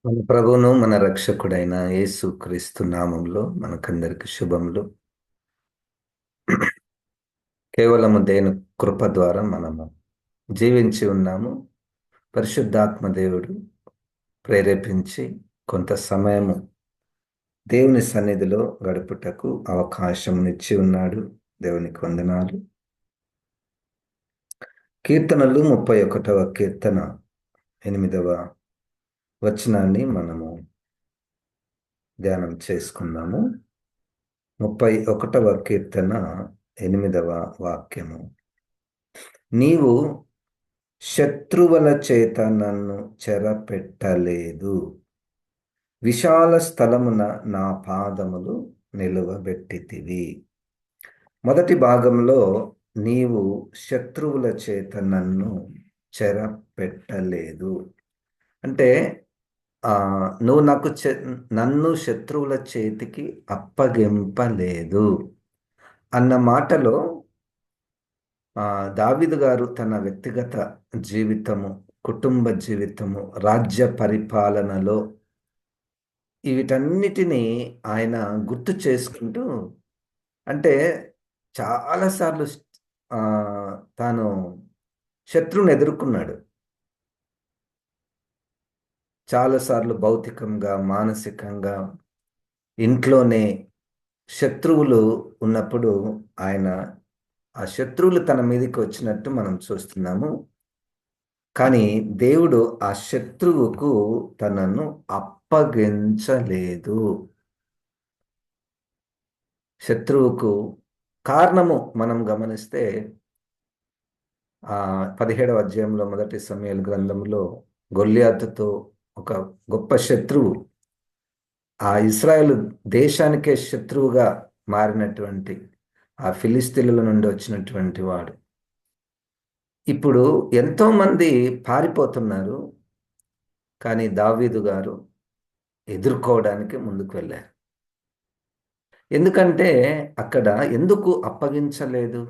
మన ప్రభువును మన రక్షకుడైన యేసు క్రీస్తు నామంలో మనకందరికి శుభములు. కేవలము దేని కృప ద్వారా మనము జీవించి ఉన్నాము. పరిశుద్ధాత్మ దేవుడు ప్రేరేపించి కొంత సమయము దేవుని సన్నిధిలో గడుపుటకు అవకాశంనిచ్చి ఉన్నాడు. దేవునికి వందనాలు. కీర్తనలు 31వ కీర్తన 8వ వచనాన్ని మనము ధ్యానం చేసుకుందాము. 31వ కీర్తన 8వ వాక్యము. నీవు శత్రువుల చేత నన్ను చెరపెట్టలేదు, విశాల స్థలమున నా పాదములు నిలువబెట్టితివి. మొదటి భాగంలో నీవు శత్రువుల చేత నన్ను చెరపెట్టలేదు అంటే నువ్వు నన్ను శత్రువుల చేతికి అప్పగింపలేదు అన్న మాటలో దావీదు గారు తన వ్యక్తిగత జీవితము, కుటుంబ జీవితము, రాజ్య పరిపాలనలో వీటన్నిటినీ ఆయన గుర్తు చేసుకుంటూ, అంటే చాలాసార్లు తాను శత్రువుని ఎదుర్కొన్నాడు. చాలాసార్లు భౌతికంగా, మానసికంగా, ఇంట్లోనే శత్రువులు ఉన్నప్పుడు ఆయన ఆ శత్రువులు తన మీదకి వచ్చినట్టు మనం చూస్తున్నాము. కానీ దేవుడు ఆ శత్రువుకు తనను అప్పగించలేదు. శత్రువుకు కారణము మనం గమనిస్తే 17వ అధ్యాయంలో మొదటి సమూయేలు గ్రంథంలో గొల్లియాతుతో ఒక గొప్ప శత్రువు, ఆ ఇశ్రాయేలు దేశానికే శత్రువుగా మారినటువంటి ఆ ఫిలిస్తీన్ల నుండి వచ్చినటువంటి వాడు. ఇప్పుడు ఎంతోమంది పారిపోతున్నారు, కానీ దావీదు గారు ఎదుర్కోవడానికి ముందుకు వెళ్ళారు. ఎందుకంటే అక్కడ ఎందుకు అప్పగించలేదు,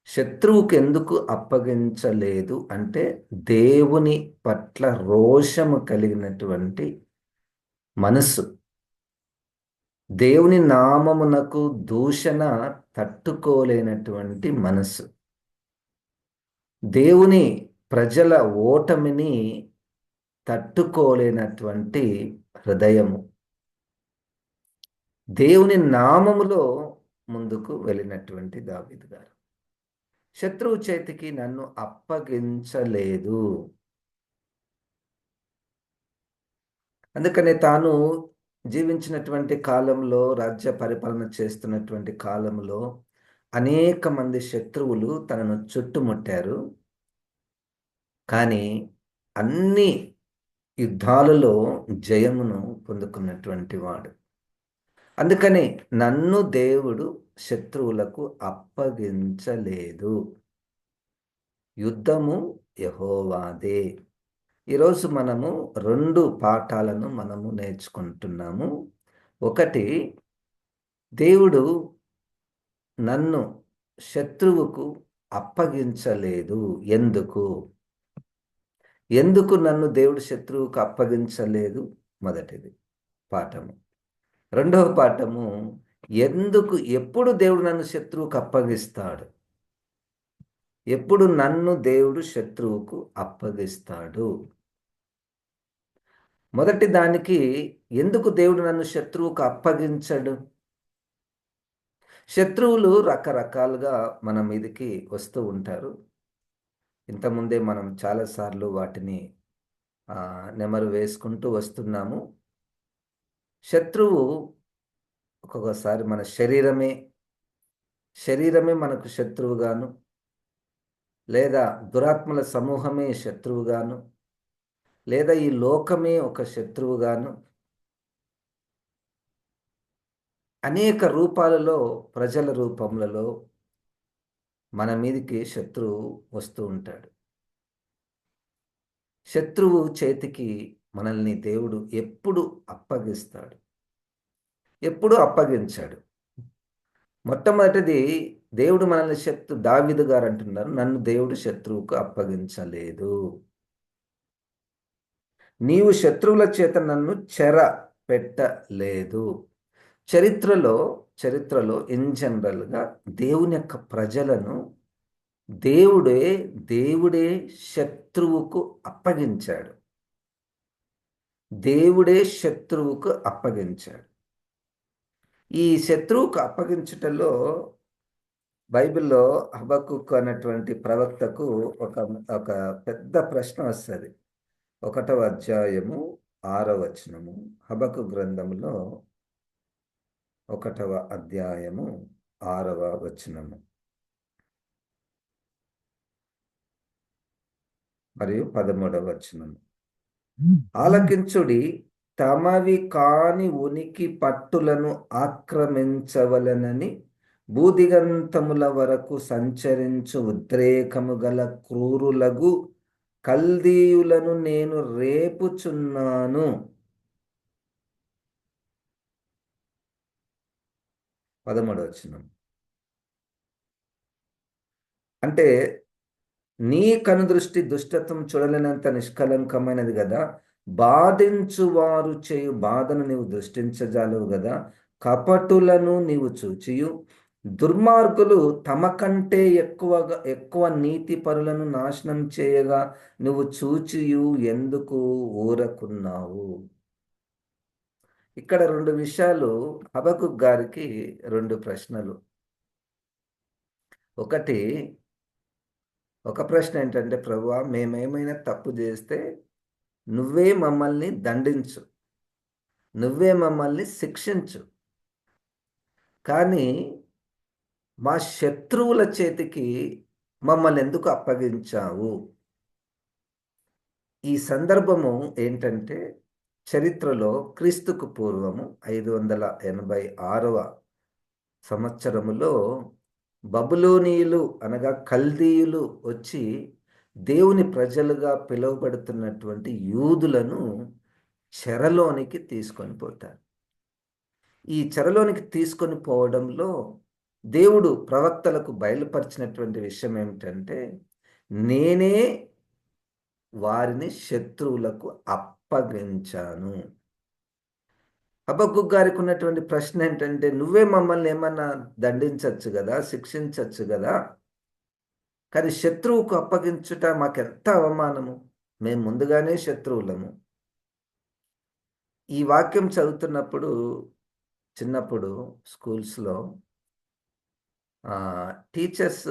శత్రువుకు ఎందుకు అప్పగించలేదు అంటే దేవుని పట్ల రోషము కలిగినటువంటి మనస్సు, దేవుని నామమునకు దూషణ తట్టుకోలేనటువంటి మనస్సు, దేవుని ప్రజల ఓటమిని తట్టుకోలేనటువంటి హృదయము, దేవుని నామములో ముందుకు వెళ్ళినటువంటి దావీదు గారు శత్రువు చేతికి నన్ను అప్పగించలేదు. అందుకనే తాను జీవించినటువంటి కాలంలో, రాజ్య పరిపాలన చేస్తున్నటువంటి కాలంలో అనేక మంది శత్రువులు తనను చుట్టుముట్టారు. కానీ అన్ని యుద్ధాలలో జయమును పొందుకున్నటువంటి వాడు. అందుకని నన్ను దేవుడు శత్రువులకు అప్పగించలేదు. యుద్ధము యెహోవాదే. ఈరోజు మనము 2 పాఠాలను మనము నేర్చుకుంటున్నాము. ఒకటి, దేవుడు నన్ను శత్రువుకు అప్పగించలేదు. ఎందుకు నన్ను దేవుడు శత్రువుకు అప్పగించలేదు? మొదటిది పాఠము. రెండవ పాఠము, ఎప్పుడు దేవుడు నన్ను శత్రువుకు అప్పగిస్తాడు? ఎప్పుడు నన్ను దేవుడు శత్రువుకు అప్పగిస్తాడు? మొదటి దానికి, ఎందుకు దేవుడు నన్ను శత్రువుకు అప్పగించడు? శత్రువులు రకరకాలుగా మన మీదకి వస్తూ ఉంటారు. ఇంతకుముందే మనం చాలాసార్లు వాటిని నెమరు వేసుకుంటూ వస్తున్నాము. శత్రువు ఒక్కొక్కసారి మన శరీరమే మనకు శత్రువుగాను, లేదా దురాత్మల సమూహమే శత్రువుగాను, లేదా ఈ లోకమే ఒక శత్రువుగాను, అనేక రూపాలలో, ప్రజల రూపములలో మన మీదికి శత్రువు వస్తూ ఉంటాడు. శత్రువు చేతికి మనల్ని దేవుడు ఎప్పుడు అప్పగిస్తాడు? ఎప్పుడు అప్పగించాడు. మొట్టమొదటిది, దేవుడు మనల్ని దావీదు గారు అంటున్నారు, నన్ను దేవుడు శత్రువుకు అప్పగించలేదు. నీవు శత్రువుల చేత నన్ను చెర పెట్టలేదు. చరిత్రలో చరిత్రలో ఇన్ జనరల్‌గా దేవుని యొక్క ప్రజలను దేవుడే దేవుడే శత్రువుకు అప్పగించాడు. దేవుడే శత్రువుకు అప్పగించాడు. ఈ శత్రువుకు అప్పగించుటలో బైబిల్‌లో హబక్కూకు అన్నటువంటి ప్రవక్తకు ఒక ఒక పెద్ద ప్రశ్న వస్తది. 1వ అధ్యాయము 6వ వచనము. హబక్కూకు గ్రంథంలో 1వ అధ్యాయము 6వ వచనము మరియు 13వ వచనము. ఆలకించుడి, తమవి కాని ఉనికి పట్టులను ఆక్రమించవలెనని భూదిగంతముల వరకు సంచరించు ఉద్రేకము గల క్రూరులగు కల్దీయులను నేను రేపుచున్నాను. 13వ వచనం. అంటే నీ కనుదృష్టి దుష్టత్వం చూడలేనంత నిష్కలంకమైనది గదా! బాధించువారు చేయు బాధను నీవు దృష్టించజాలవు గదా! కపటులను నీవు చూచియు, దుర్మార్గులు తమ కంటే ఎక్కువ నీతిపరులను నాశనం చేయగా నువ్వు చూచియు ఎందుకు ఊరకున్నావు? ఇక్కడ 2 విషయాలు. హబక్కూకు గారికి 2 ప్రశ్నలు. ఒక ప్రశ్న ఏంటంటే, ప్రభువా, మేమేమైనా తప్పు చేస్తే నువ్వే మమ్మల్ని దండించు, నువ్వే మమ్మల్ని శిక్షించు. కానీ మా శత్రువుల చేతికి మమ్మల్ని ఎందుకు అప్పగించావు? ఈ సందర్భము ఏంటంటే, చరిత్రలో క్రీస్తుకు పూర్వము 586వ సంవత్సరములో బబులోనీయులు అనగా కల్దీయులు వచ్చి దేవుని ప్రజలుగా పిలువబడుతున్నటువంటి యూదులను చెరలోనికి తీసుకొని పోతారు. ఈ చెరలోనికి తీసుకొని పోవడంలో దేవుడు ప్రవక్తలకు బయలుపరిచినటువంటి విషయం ఏమిటంటే, నేనే వారిని శత్రువులకు అప్పగించాను. హబక్కూకు గారికి ఉన్నటువంటి ప్రశ్న ఏంటంటే, నువ్వే మమ్మల్ని ఏమన్నా దండించచ్చు గదా, శిక్షించచ్చు గదా, కానీ శత్రువుకు అప్పగించుట మాకెంత అవమానము. మేము ముందుగానే శత్రువులము. ఈ వాక్యం చదువుతున్నప్పుడు చిన్నప్పుడు స్కూల్స్‌లో టీచర్స్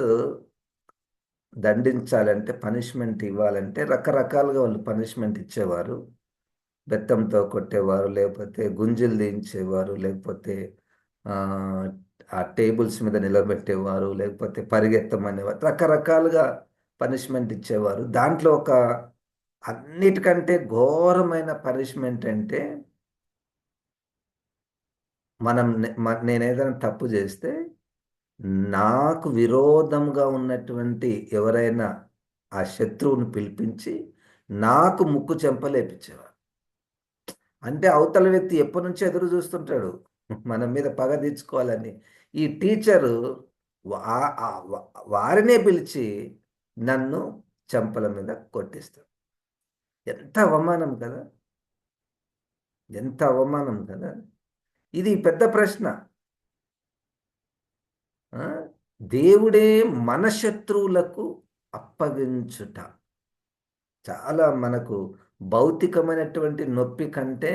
దండించాలంటే, పనిష్మెంట్ ఇవ్వాలంటే రకరకాలుగా వాళ్ళు పనిష్మెంట్ ఇచ్చేవారు. బెత్తంతో కొట్టేవారు, లేకపోతే గుంజీలు తీయించేవారు, లేకపోతే ఆహ్, ఆ టేబుల్స్ మీద నిలబెట్టేవారు, లేకపోతే పరిగెత్తమనేవారు. రకరకాలుగా పనిష్మెంట్ ఇచ్చేవారు. దాంట్లో అన్నిటికంటే ఘోరమైన పనిష్మెంట్ అంటే, నేనేదైనా తప్పు చేస్తే నాకు విరోధంగా ఉన్నటువంటి ఎవరైనా ఆ శత్రువుని పిలిపించి నాకు ముక్కు చెంపలేపించేవారు. అంటే అవతల వ్యక్తి ఎప్పటినుంచో ఎదురు చూస్తుంటాడు మన మీద పగ తీర్చుకోవాలని. ఈ టీచరు వా ఆహ్, వ వారినే పిలిచి నన్ను చెంపల మీద కొట్టిస్తాడు. ఎంత అవమానం కదా! ఎంత అవమానం కదా! ఇది పెద్ద ప్రశ్న. ఆ! దేవుడే మన శత్రువులకు అప్పగించుట. చాలా మనకు భౌతికమైనటువంటి నొప్పి కంటే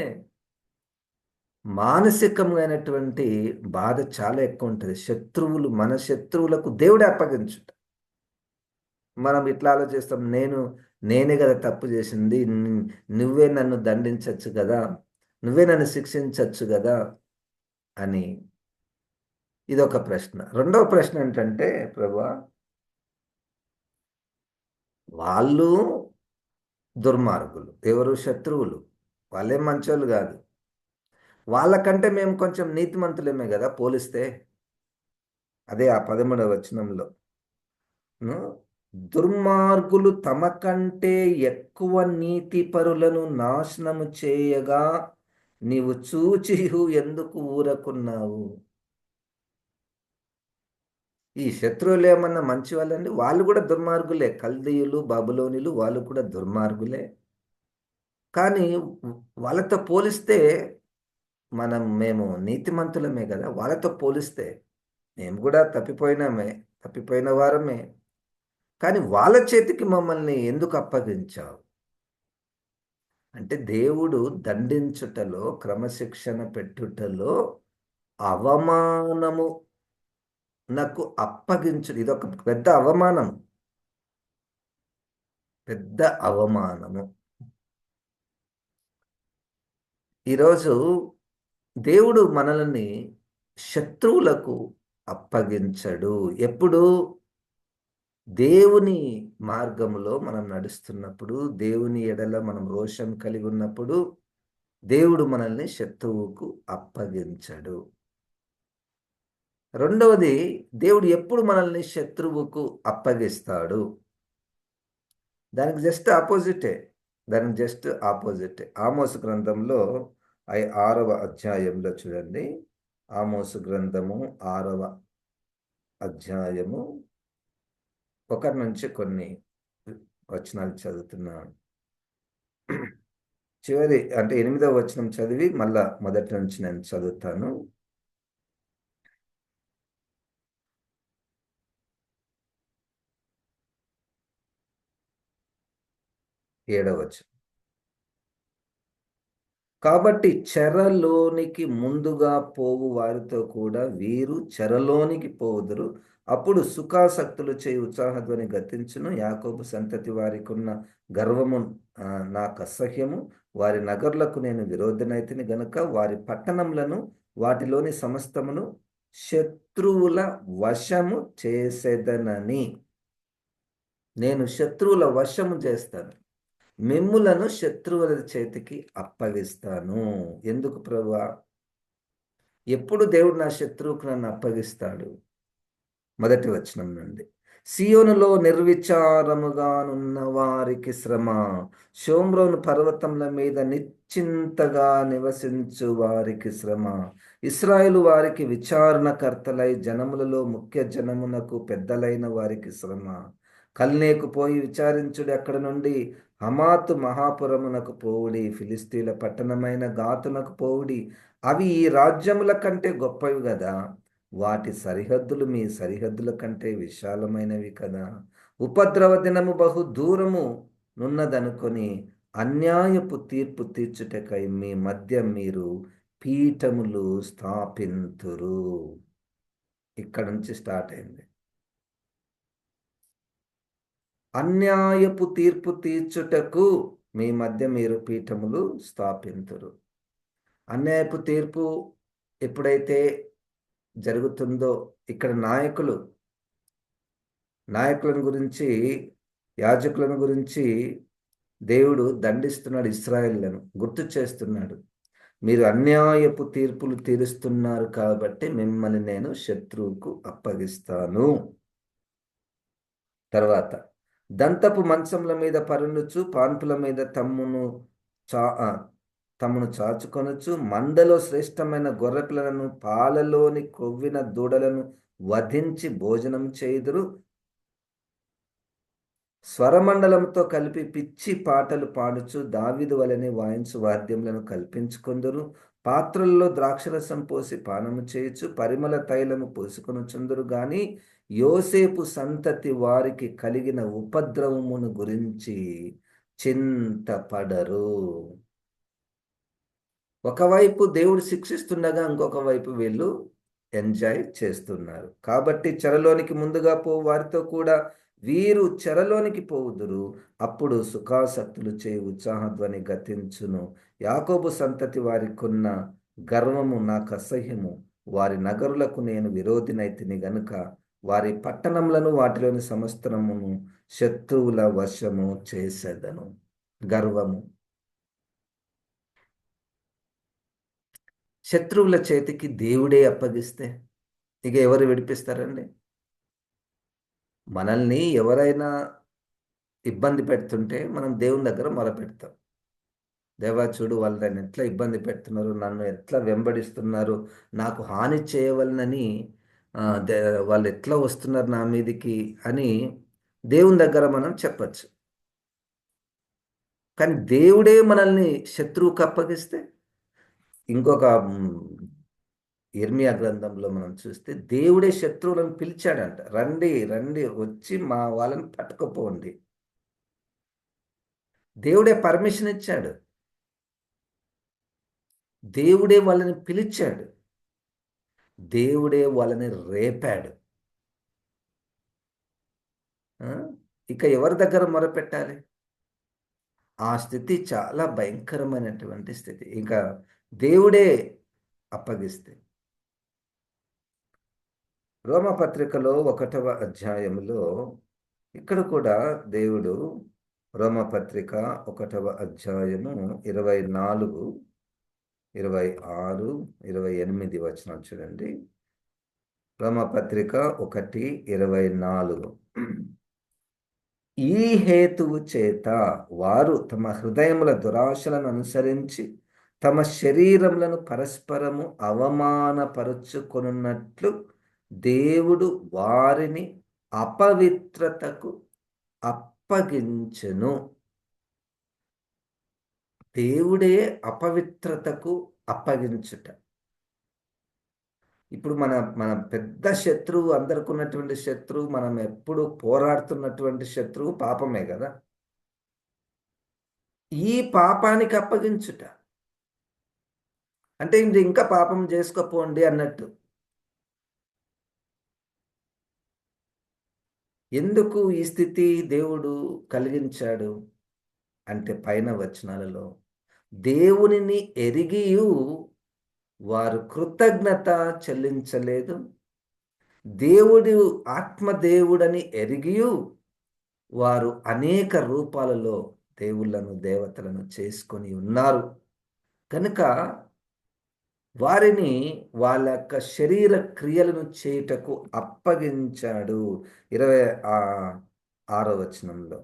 మానసికమైనటువంటి బాధ చాలా ఎక్కువుంటది. మన శత్రువులకు దేవుడే అప్పగించుట. మనం ఇట్లా ఆలోచిస్తాం. నేనే గదా తప్పు చేసింది. నువ్వే నన్ను దండించొచ్చు గదా, నువ్వే నన్ను శిక్షించొచ్చు గదా అని. ఇదొక ప్రశ్న. రెండవ ప్రశ్న ఏంటంటే, ప్రభువా, వాళ్ళు దుర్మార్గులు. ఎవరు? శత్రువులు. వాళ్ళేం మంచోళ్ళు గాదు. వాళ్ళకంటే మేము కొంచెం నీతిమంతులమే గదా పోలిస్తే. అదే ఆ 13వ వచనంలో. హ్మ్. దుర్మార్గులు తమ కంటే ఎక్కువ నీతిపరులను నాశనము చేయగా నీవు చూచియు ఎందుకు ఊరకున్నావు? ఈ శత్రువులేమన్నా మంచి వాళ్ళండి? వాళ్ళు కూడా దుర్మార్గులే. కల్దీయులు, బబులోనీలు వాళ్ళు కూడా దుర్మార్గులే. కానీ వాళ్ళతో పోలిస్తే మేము నీతిమంతులమే కదా! వాళ్ళతో పోలిస్తే మేము కూడా తప్పిపోయిన వారమే. కానీ వాళ్ళ చేతికి మమ్మల్ని ఎందుకు అప్పగించావు? అంటే దేవుడు దండించుటలో, క్రమశిక్షణ పెట్టుటలో అవమానము నాకు ఇదొక పెద్ద అవమానం. పెద్ద అవమానము. ఈరోజు దేవుడు మనల్ని శత్రువులకు అప్పగించడు. ఎప్పుడు దేవుని మార్గములో మనం నడుస్తున్నప్పుడు, దేవుని ఎడల మనం రోషం కలిగి ఉన్నప్పుడు, దేవుడు మనల్ని శత్రువుకు అప్పగించడు. రెండవది, దేవుడు ఎప్పుడు మనల్ని శత్రువుకు అప్పగిస్తాడు? దానికి జస్ట్ ఆపోజిటే. దానికి జస్ట్ ఆపోజిటే. ఆమోసు గ్రంథంలో 6వ అధ్యాయంలో చూడండి. ఆమోసు గ్రంథము 6వ అధ్యాయము 1 నుంచి కొన్ని వచనాలు చదువుతున్నాను. చివరి అంటే 8వ వచనం చదివి మళ్ళా మొదటి నుంచి నేను చదువుతాను. 7వ వచనం. కాబట్టి చెరలోనికి ముందుగా పోవు వారితో కూడా వీరు చెరలోనికి పోవుదురు. అప్పుడు సుఖాసక్తులు చేయి ఉత్సాహధ్వని గతించును. యాకోబు సంతతి వారికున్న గర్వము నాకు అసహ్యము. వారి నగరులకు నేను విరోధనైతిని గనుక వారి పట్టణములను వాటిలోని సమస్తమును శత్రువుల వశము చేసేదనని. నేను శత్రువుల వశము చేస్తాను, మిమ్ములను శత్రువుల చేతికి అప్పగిస్తాను. ఎందుకు ప్రభువా? ఎప్పుడు దేవుడు నా శత్రువుకు నన్ను అప్పగిస్తాడు? మొదటి వచనం నుండి. సియోనులో నిర్విచారముగానున్న వారికి శ్రమ, షోమ్రోను పర్వతముల మీద నిశ్చింతగా నివసించు వారికి శ్రమ. ఇశ్రాయేలు వారికి విచారణకర్తలై జనములలో ముఖ్య జనమునకు పెద్దలైన వారికి శ్రమ. కల్నేకు పోయి విచారించుడి, అక్కడ నుండి హమాతు మహాపురమునకు పోవుడి, ఫిలిస్తీన్ల పట్టణమైన గాతునకు పోవుడి. అవి ఈ రాజ్యముల కంటే గొప్పవి కదా, వాటి సరిహద్దులు మీ సరిహద్దుల కంటే విశాలమైనవి కదా. ఉపద్రవ దినము బహు దూరము నున్నదనుకొని అన్యాయపు తీర్పు తీర్చుటకై మీ మధ్య మీరు పీఠములు స్థాపింతురు. ఇక్కడ నుంచి స్టార్ట్ అయింది. అన్యాయపు తీర్పు తీర్చుటకు మీ మధ్య మీరు పీఠములు స్థాపింతురు. అన్యాయపు తీర్పు ఎప్పుడైతే జరుగుతుందో, ఇక్కడ నాయకులను గురించి, యాజకులను గురించి దేవుడు దండిస్తున్నాడు. ఇశ్రాయేలులను గుర్తు చేస్తున్నాడు. మీరు అన్యాయపు తీర్పులు తీరుస్తున్నారు కాబట్టి మిమ్మల్ని నేను శత్రువుకు అప్పగిస్తాను. తర్వాత, దంతపు మంచముల మీద పరుండుచు పాన్పుల మీద తమ్మును చాచుకొనొచ్చు, మందలో శ్రేష్టమైన గొర్రెపిల్లలను పాలలోని కొవ్విన దూడలను వధించి భోజనం చేయుదురు. స్వరమండలంతో కలిపి పిచ్చి పాటలు పాడుచు దావీదు వలెనే వాయించు వాద్యములను కల్పించుకొందురు. పాత్రల్లో ద్రాక్షరసం పోసి పానము చేయొచ్చు, పరిమళ తైలము పోసుకొనుచుందురు గాని యోసేపు సంతతి వారికి కలిగిన ఉపద్రవమును గురించి చింతపడరు. ఒకవైపు దేవుడు శిక్షిస్తుండగా ఇంకొక వైపు వీళ్ళు ఎంజాయ్ చేస్తున్నారు. కాబట్టి చెరలోనికి ముందుగా పోవు వారితో కూడా వీరు చెరలోనికి పోవుదురు. అప్పుడు సుఖాసక్తులు చేయి ఉత్సాహధ్వని గతించును. యాకోబు సంతతి వారికున్న గర్వము నాకు అసహ్యము. వారి నగరులకు నేను విరోధినైతిని గనుక వారి పట్టణములను వాటిలోని సమస్తమును శత్రువుల వశము చేసేదను. గర్వము. శత్రువుల చేతికి దేవుడే అప్పగిస్తే ఇక ఎవరు విడిపిస్తారండి? మనల్ని ఎవరైనా ఇబ్బంది పెడుతుంటే మనం దేవుని దగ్గర మొరపెడతాం. దేవా చూడు, వాళ్ళు నన్ను ఎట్లా ఇబ్బంది పెడుతున్నారు, నన్ను ఎట్లా వెంబడిస్తున్నారు, నాకు హాని చేయవలనని వాళ్ళు ఎట్లా వస్తున్నారు నా మీదికి అని దేవుని దగ్గర మనం చెప్పచ్చు. కానీ దేవుడే మనల్ని శత్రువుకు అప్పగిస్తే ఇంకొక ఇర్మియా గ్రంథంలో మనం చూస్తే దేవుడే శత్రువులను పిలిచాడంట. రండి రండి వచ్చి మా వాళ్ళని పట్టుకుపోండి. దేవుడే పర్మిషన్ ఇచ్చాడు. దేవుడే వాళ్ళని పిలిచాడు. దేవుడే వాళ్ళని రేపాడు. ఆ? ఇక ఎవరి దగ్గర మొరపెట్టాలి? ఆ స్థితి చాలా భయంకరమైనటువంటి స్థితి. ఇంకా దేవుడే అప్పగిస్తే. రోమపత్రికలో 1వ అధ్యాయంలో ఇక్కడ కూడా దేవుడు రోమపత్రిక 1వ అధ్యాయము 24, 26, 28 వచనం చూడండి. రోమపత్రిక 1:24. ఈ హేతువు చేత వారు తమ హృదయముల దురాశలను అనుసరించి తమ శరీరములను పరస్పరము అవమానపరుచుకొనున్నట్లు దేవుడు వారిని అపవిత్రతకు అప్పగించెను. దేవుడే అపవిత్రతకు అప్పగించుట. ఇప్పుడు మన మన పెద్ద శత్రువు, అందరికి ఉన్నటువంటి శత్రువు, మనం ఎప్పుడు పోరాడుతున్నటువంటి శత్రువు పాపమే కదా. ఈ పాపానికి అప్పగించుట అంటే ఇంకా పాపం చేసుకోపోండి అన్నట్టు. ఎందుకు ఈ స్థితి దేవుడు కలిగించాడు అంటే పైన వచనాలలో దేవునిని ఎరిగియు వారు కృతజ్ఞత చెల్లించలేదు, దేవుడు ఆత్మదేవుడని ఎరిగియు వారు అనేక రూపాలలో దేవుళ్ళను దేవతలను చేసుకొని ఉన్నారు కనుక వారిని వాళ్ళ యొక్క శరీర క్రియలను చేయుటకు అప్పగించాడు. 26వ వచనంలో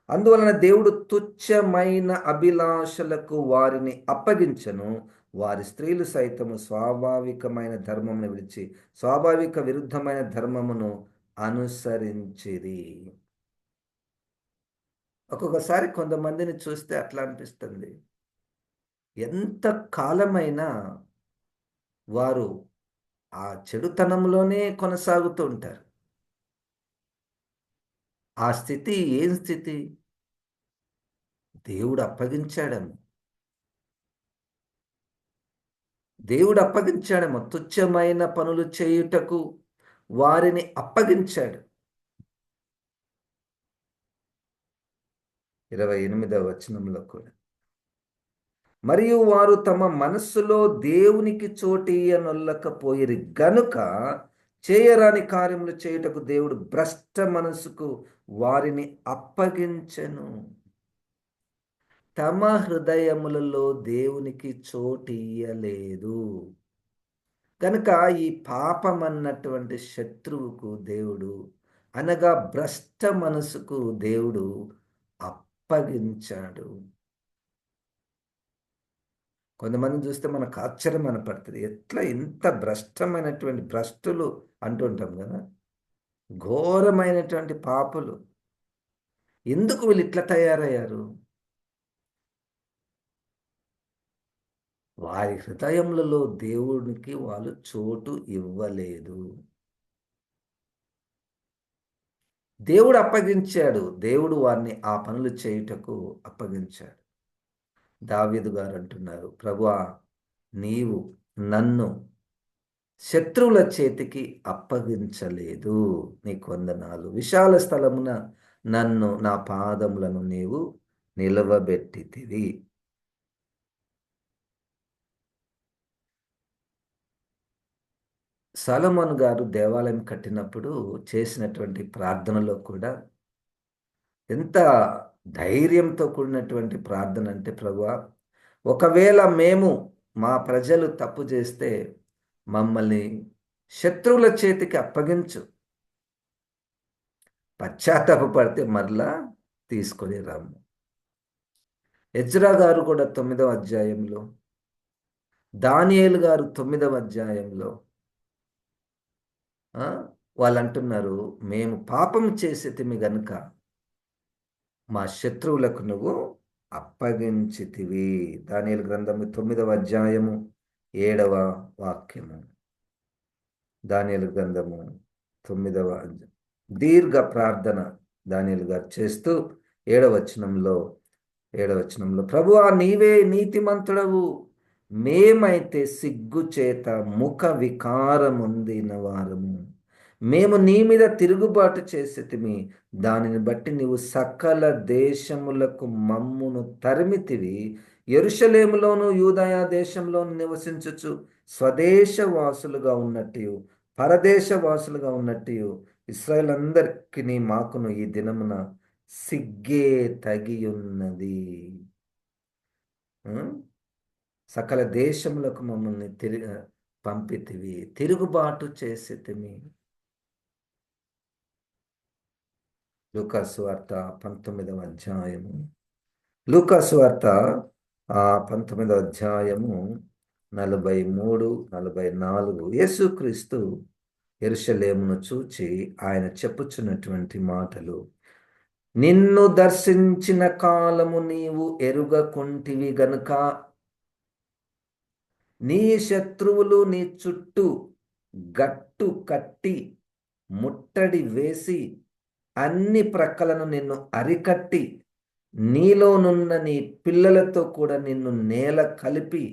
అందువలన దేవుడు తుచ్చమైన అభిలాషలకు వారిని అప్పగించను, వారి స్త్రీలు సైతము స్వాభావికమైన ధర్మమును విడిచి స్వాభావిక విరుద్ధమైన ధర్మమును అనుసరించిరి. ఒక్కొక్కసారి కొంతమందిని చూస్తే అట్లా అనిపిస్తుంది, ఎంత కాలమైనా వారు ఆ చెడుతనంలోనే కొనసాగుతూ ఉంటారు. ఆ స్థితి ఏం స్థితి? దేవుడు అప్పగించాడేమో. దేవుడు అప్పగించాడేమో. తుచ్చమైన పనులు చేయుటకు వారిని అప్పగించాడు. 28వ వచనంలో కూడా మరియు వారు తమ మనస్సులో దేవునికి చోటియ్యనొల్లకపోయిరి గనుక చేయరాని కార్యములు చేయుటకు దేవుడు భ్రష్ట మనసుకు వారిని అప్పగించెను. తమ హృదయములలో దేవునికి చోటియ్యలేదు కనుక ఈ పాపం అన్నటువంటి శత్రువుకు దేవుడు, అనగా భ్రష్ట మనసుకు దేవుడు అప్పగించాడు. కొంతమంది చూస్తే మనకు ఆశ్చర్యం అనపడుతుంది, ఎట్లా ఇంత భ్రష్టమైనటువంటి భ్రష్టులు అంటుంటాం కదా, ఘోరమైనటువంటి పాపులు, ఎందుకు వీళ్ళు ఇట్లా తయారయ్యారు? వారి హృదయములలో దేవునికి వాళ్ళు చోటు ఇవ్వలేదు. దేవుడు అప్పగించాడు, దేవుడు వారిని ఆ పనులు చేయుటకు అప్పగించాడు. దావీదు గారు అంటున్నారు, ప్రభువా నీవు నన్ను శత్రువుల చేతికి అప్పగించలేదు, నీకు వందనాలు. విశాల స్థలమున నన్ను, నా పాదములను నీవు నిలవబెట్టితివి. సొలొమోను గారు దేవాలయం కట్టినప్పుడు చేసినటువంటి ప్రార్థనలో కూడా ఎంత ధైర్యంతో కూడినటువంటి ప్రార్థన అంటే, ప్రభువా ఒకవేళ మేము, మా ప్రజలు తప్పు చేస్తే మమ్మల్ని శత్రువుల చేతికి అప్పగించు, పశ్చాత్తాపపడితే మరలా తీసుకొని రమ్ము. ఎజ్రా గారు కూడా 9వ అధ్యాయంలో, దానియేలు గారు 9వ అధ్యాయంలో వాళ్ళు అంటున్నారు, మేము పాపం చేసేతిమి గనుక మా శత్రువులకు నువ్వు అప్పగించితివి. దానియేలు గ్రంథము 9వ అధ్యాయము 7వ వాక్యము. దానియేలు గ్రంథము 9వ దీర్ఘ ప్రార్థన దానియేలు గారు చేస్తూ 7వ వచనంలో 7వ వచనంలో, ప్రభువా నీవే నీతిమంతుడవు, మేమైతే సిగ్గు చేత ముఖ వికారముందిన వారము. మేము నీ మీద తిరుగుబాటు చేసితిమి, దానిని బట్టి నీవు సకల దేశములకు మమ్మును తరిమితివి. యెరూషలేములోను యూదయ దేశంలోను నివసించుచు స్వదేశవాసులుగా ఉన్నట్టు పరదేశవాసులుగా ఉన్నట్టు ఇశ్రాయేల్ అందరికీ మాకును ఈ దినమున సిగ్గే తగియున్నది. సకల దేశములకు మమ్మల్ని పంపితివి, తిరుగుబాటు చేసితిమి. లూకాసు వార్త 19వ అధ్యాయము. లూకాసు వార్త 19వ అధ్యాయము 43, 44. యేసుక్రీస్తు యెరూషలేమును చూచి ఆయన చెప్పుచున్నటువంటి మాటలు: నిన్ను దర్శించిన కాలము నీవు ఎరుగకుంటివి గనుక నీ శత్రువులు నీ చుట్టూ గట్టు కట్టి ముట్టడి వేసి అన్ని ప్రక్కలను నిన్ను అరికట్టి నీలోనున్న నీ పిల్లలతో కూడా నిన్ను నేల కలిపి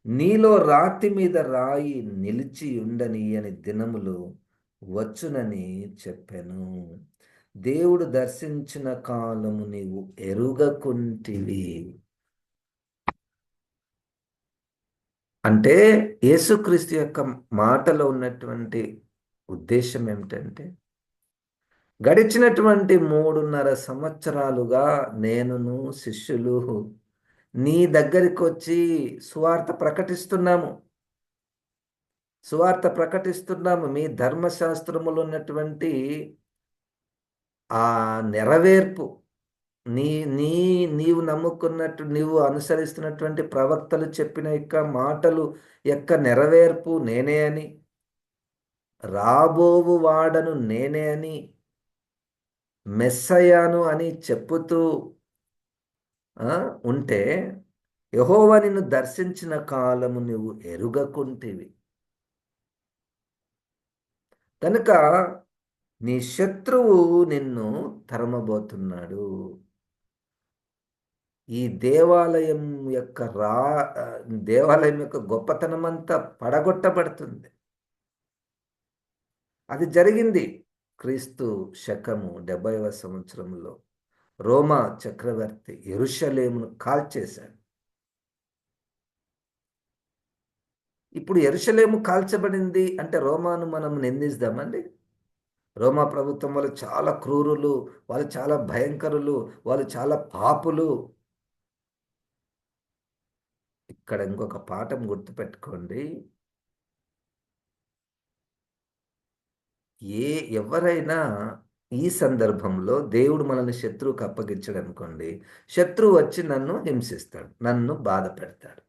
నీలో రాతి మీద రాయి నిలిచి ఉండనీయని దినములు వచ్చునని చెప్పాను. దేవుడు దర్శించిన కాలము నీవు ఎరుగకుంటివి. అంటే యేసుక్రీస్తు యొక్క మాటలో ఉన్నటువంటి ఉద్దేశం ఏమిటంటే, గడిచినటువంటి 3.5 సంవత్సరాలుగా నేనును శిష్యులు నీ దగ్గరికి వచ్చి సువార్త ప్రకటిస్తున్నాము. మీ ధర్మశాస్త్రములో ఉన్నటువంటి ఆ నెరవేర్పు, నీ నీ నీవు నమ్ముకున్నట్టు నీవు అనుసరిస్తున్నటువంటి ప్రవక్తలు చెప్పిన యొక్క మాటలు యొక్క నెరవేర్పు నేనే అని, రాబోవు వాడను నేనే అని, మెస్సయ్యాను అని చెప్పుతూ ఉంటే, యెహోవా నిన్ను దర్శించిన కాలము నువ్వు ఎరుగకుంటివి కనుక నీ శత్రువు నిన్ను తరమబోతున్నాడు. ఈ దేవాలయం యొక్క గొప్పతనం అంతా పడగొట్టబడుతుంది. అది జరిగింది క్రీస్తు శకము 70వ సంవత్సరంలో. రోమా చక్రవర్తి యెరూషలేమును కాల్చేశాడు. ఇప్పుడు యెరూషలేము కాల్చబడింది అంటే రోమాను మనం నిందిస్తామండి? రోమా ప్రభుత్వం వాళ్ళు చాలా క్రూరులు, వాళ్ళు చాలా భయంకరులు, వాళ్ళు చాలా పాపులు. ఇక్కడ ఇంకొక పాఠం గుర్తుపెట్టుకోండి. ఎవరైనా ఈ సందర్భంలో దేవుడు మనల్ని శత్రువుకు అప్పగించాడు అనుకోండి, శత్రువు వచ్చి నన్ను హింసిస్తాడు, నన్ను బాధ పెడతాడు,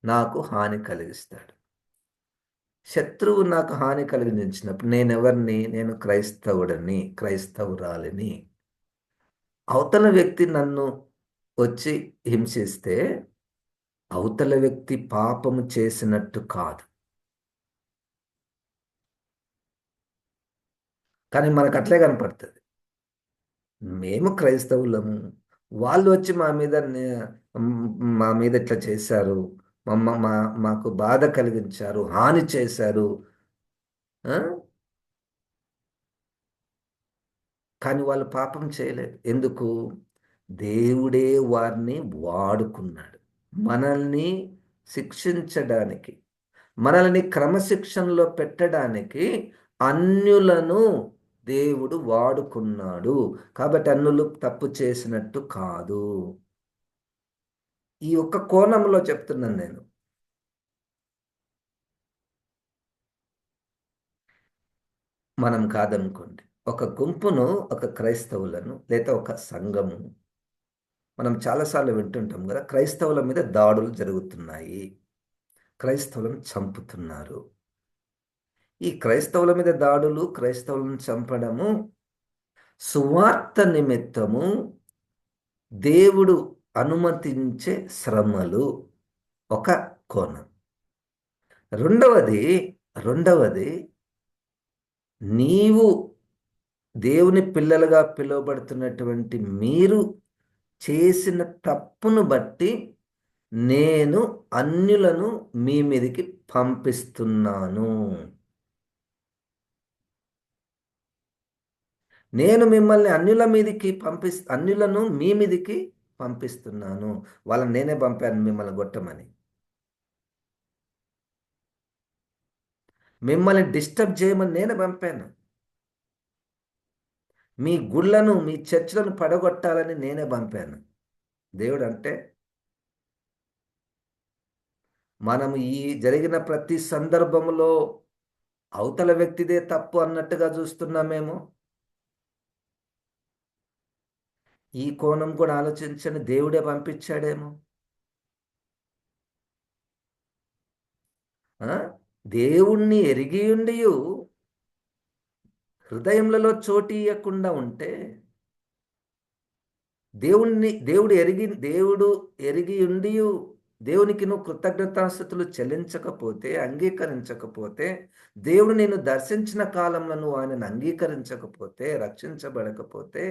నాకు హాని కలిగిస్తాడు. శత్రువు నాకు హాని కలిగించినప్పుడు నేను క్రైస్తవుడని, క్రైస్తవురాలిని. అవతల వ్యక్తి నన్ను వచ్చి హింసిస్తే అవతల వ్యక్తి పాపము చేసినట్టు కాదు, కానీ మనకు అట్లే కనపడుతుంది. మేము క్రైస్తవులము, వాళ్ళు వచ్చి మా మీద ఇట్లా చేశారు, మాకు బాధ కలిగించారు, హాని చేశారు, కానీ వాళ్ళు పాపం చేయలేదు. ఎందుకు? దేవుడే వారిని వాడుకున్నాడు మనల్ని శిక్షించడానికి, మనల్ని క్రమశిక్షణలో పెట్టడానికి. అన్యులను దేవుడు వాడుకున్నాడు కాబట్టి అన్యులు తప్పు చేసినట్టు కాదు. ఈ ఒక్క కోణంలో చెప్తున్నాను నేను. మనం కాదనుకోండి, ఒక గుంపును, ఒక క్రైస్తవులను లేదా ఒక సంఘము, మనం చాలాసార్లు వింటుంటాం కదా, క్రైస్తవుల మీద దాడులు జరుగుతున్నాయి, క్రైస్తవులను చంపుతున్నారు. ఈ క్రైస్తవుల మీద దాడులు, క్రైస్తవులను చంపడము సువార్త నిమిత్తము దేవుడు అనుమతించే శ్రమలు ఒక కోణం. రెండవది రెండవది నీవు దేవుని పిల్లలుగా పిలువబడుతున్నటువంటి మీరు చేసిన తప్పును బట్టి నేను అన్యులను మీ మీదికి పంపిస్తున్నాను. నేను మిమ్మల్ని అన్యులను మీ మీదికి పంపిస్తున్నాను. వాళ్ళని నేనే పంపాను మిమ్మల్ని కొట్టమని. మిమ్మల్ని డిస్టర్బ్ చేయమని నేనే పంపాను. మీ గుళ్ళను మీ చర్చ్లను పడగొట్టాలని నేనే పంపాను. దేవుడు అంటే మనము ఈ జరిగిన ప్రతి సందర్భంలో అవతల వ్యక్తిదే తప్పు అన్నట్టుగా చూస్తున్నామేమో. ఈ కోణం కూడా ఆలోచించని దేవుడే పంపించాడేమో. దేవుణ్ణి ఎరిగి ఉండి హృదయములలో చోటు ఇయ్యకుండా ఉంటే, దేవుడు ఎరిగి ఉండి దేవునికి నువ్వు కృతజ్ఞతాస్థుతులు చెల్లించకపోతే, అంగీకరించకపోతే, దేవుడు నిన్ను దర్శించిన కాలంలో నువ్వు ఆయనను అంగీకరించకపోతే, రక్షించబడకపోతే,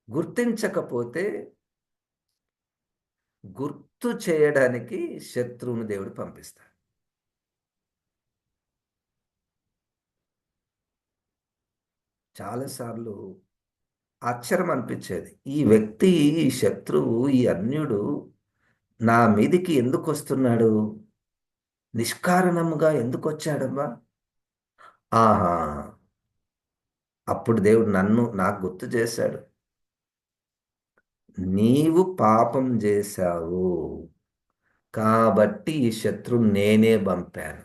గుర్తించకపోతే, గుర్తు చేయడానికి శత్రువును దేవుడు పంపిస్తాడు. చాలాసార్లు ఆశ్చర్యం అనిపించేది. ఈ శత్రువు, ఈ అన్యుడు నా మీదికి ఎందుకు వస్తున్నాడు? నిష్కారణముగా ఎందుకు వచ్చాడమ్మా? ఆహా! అప్పుడు దేవుడు నాకు గుర్తు చేశాడు. నీవు పాపం చేశావు కాబట్టి ఈ శత్రువు నేనే పంపాను.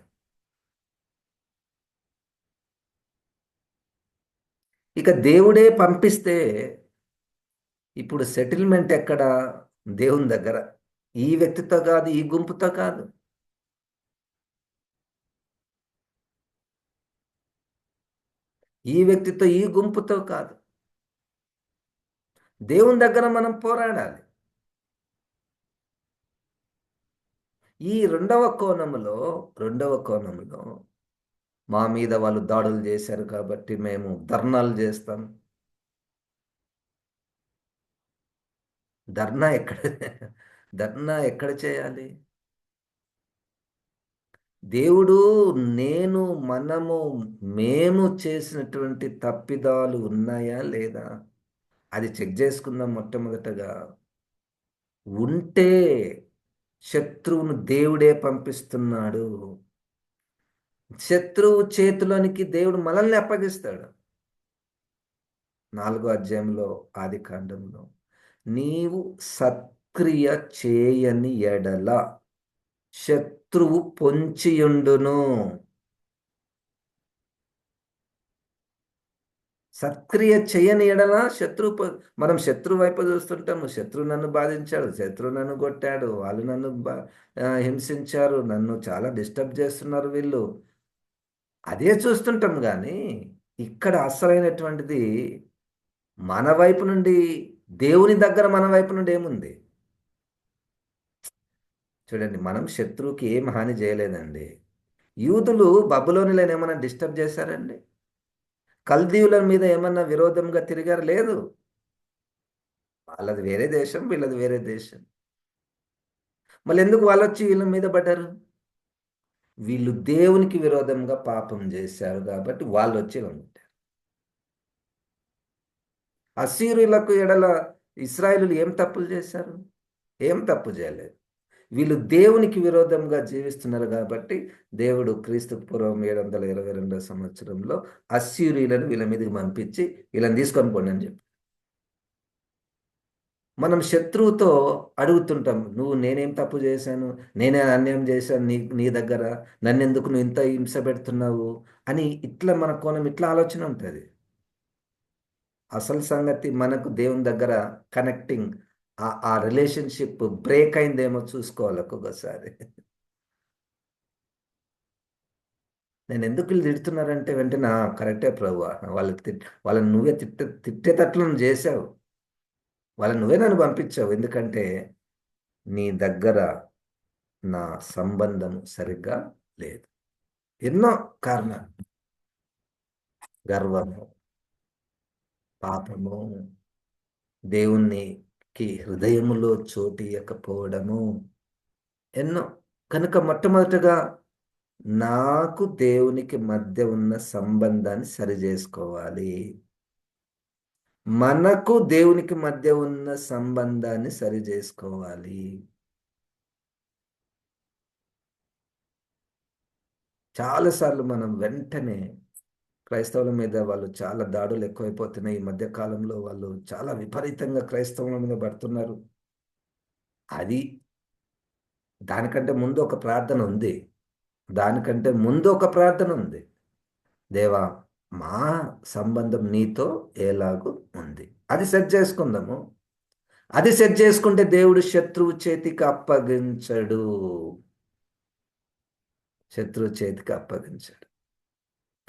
ఇక దేవుడే పంపిస్తే ఇప్పుడు సెటిల్మెంట్ ఎక్కడ? దేవుని దగ్గర. ఈ వ్యక్తితో కాదు, ఈ గుంపుతో కాదు. ఈ వ్యక్తితో, ఈ గుంపుతో కాదు. దేవుని దగ్గర మనం పోరాడాలి. ఈ రెండవ కోణములో మా మీద వాళ్ళు దాడులు చేశారు కాబట్టి మేము ధర్నాలు చేస్తాం. ధర్నా ఎక్కడ ధర్నా ఎక్కడ చేయాలి? దేవుడు మేము చేసినటువంటి తప్పిదాలు ఉన్నాయా లేదా అది చెక్ చేసుకుందాం మొట్టమొదటగా. ఉంటే శత్రువును దేవుడే పంపిస్తున్నాడు. శత్రువు చేతిలోనికి దేవుడు మనల్ని అప్పగిస్తాడు. 4వ అధ్యాయంలో ఆదికాండంలో నీవు సత్క్రియ చేయని ఎడల శత్రువు పొంచియుండును. సత్క్రియ చేయని ఎడల మనం శత్రువు వైపు చూస్తుంటాము. శత్రువు నన్ను బాధించాడు, శత్రువు నన్ను కొట్టాడు, వాళ్ళు నన్ను హింసించారు, నన్ను చాలా డిస్టర్బ్ చేస్తున్నారు వీళ్ళు, అదే చూస్తుంటాం. కానీ ఇక్కడ అసలైనటువంటిది మన వైపు నుండి, దేవుని దగ్గర మన వైపు నుండి ఏముంది చూడండి. మనం శత్రువుకి ఏం హాని చేయలేదండి. యూదులు బబులోనులను ఏమైనా డిస్టర్బ్ చేశారండి? కల్దీయుల మీద ఏమన్నా విరోధంగా తిరిగారు? లేదు. వాళ్ళది వేరే దేశం, వీళ్ళది వేరే దేశం. మళ్ళీ ఎందుకు వాళ్ళు వచ్చి వీళ్ళ మీద పడ్డారు? వీళ్ళు దేవునికి విరోధంగా పాపం చేశారు కాబట్టి వాళ్ళు వచ్చి ఉంటారు. అస్సీరులకు ఎడల ఇశ్రాయేలులు ఏం తప్పులు చేశారు? ఏం తప్పు చేయలేదు. వీళ్ళు దేవునికి విరోధంగా జీవిస్తున్నారు కాబట్టి దేవుడు క్రీస్తు పూర్వం 722 సంవత్సరంలో అస్సీరీయులను వీళ్ళ మీదకి పంపించి వీళ్ళని తీసుకొని పోండి అని చెప్పి. మనం శత్రువుతో అడుగుతుంటాం, నువ్వు నేనేం తప్పు చేశాను, నేనే అన్యాయం చేశాను నీ దగ్గర, నన్నెందుకు నువ్వు ఇంత హింస పెడుతున్నావు అని ఇట్లా మన కోణం, ఇట్లా ఆలోచన ఉంటుంది. అసలు సంగతి మనకు దేవుని దగ్గర కనెక్టింగ్, ఆ రిలేషన్షిప్ బ్రేక్ అయిందేమో చూసుకోవాలి ఒక్కొక్కసారి. నేను ఎందుకు వీళ్ళు తిడుతున్నారంటే వెంటనే కరెక్టే ప్రభు, వాళ్ళని నువ్వే తిట్టేటట్లు నువ్వు చేశావు, వాళ్ళని నువ్వే నన్ను పంపించావు, ఎందుకంటే నీ దగ్గర నా సంబంధం సరిగ్గా లేదు. ఎన్నో కారణాలు, గర్వము, పాపము, దేవునికి హృదయములో చోటు ఇవ్వకపోవడము, ఎన్నో. కనుక మొట్టమొదటగా నాకు దేవునికి మధ్య ఉన్న సంబంధాన్ని సరిచేసుకోవాలి. మనకు దేవునికి మధ్య ఉన్న సంబంధాన్ని సరిచేసుకోవాలి. చాలాసార్లు మనం వెంటనే క్రైస్తవుల మీద వాళ్ళు చాలా దాడులు ఎక్కువైపోతున్నాయి. ఈ మధ్య కాలంలో వాళ్ళు చాలా విపరీతంగా క్రైస్తవుల మీద పడుతున్నారు. అది దానికంటే ముందు ఒక ప్రార్థన ఉంది. దానికంటే ముందు ఒక ప్రార్థన ఉంది. దేవా, మా సంబంధం నీతో ఎలాగూ ఉంది, అది సెట్ చేసుకుందాము. అది సెట్ చేసుకుంటే దేవుడు శత్రువు చేతికి అప్పగించడు. శత్రువు చేతికి అప్పగించడు.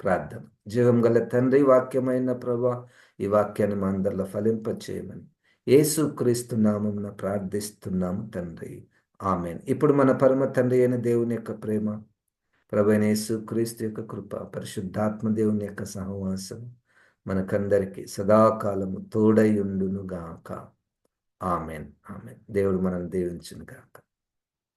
ప్రార్థన. జీవం గల తండ్రి, వాక్యమైన ప్రభా, ఈ వాక్యాన్ని మా అందరిలో ఫలింపచేయమని యేసుక్రీస్తు నామమున ప్రార్థిస్తున్నాము తండ్రి. ఆమేన్. ఇప్పుడు మన పరమ తండ్రి అయిన దేవుని యొక్క ప్రేమ, ప్రభు అయిన యేసుక్రీస్తు యొక్క కృప, పరిశుద్ధాత్మ దేవుని యొక్క సహవాసం మనకందరికి సదాకాలము తోడై ఉండును గాక. ఆమెన్. ఆమెన్. దేవుడు మనల్ని దీవించును గాక.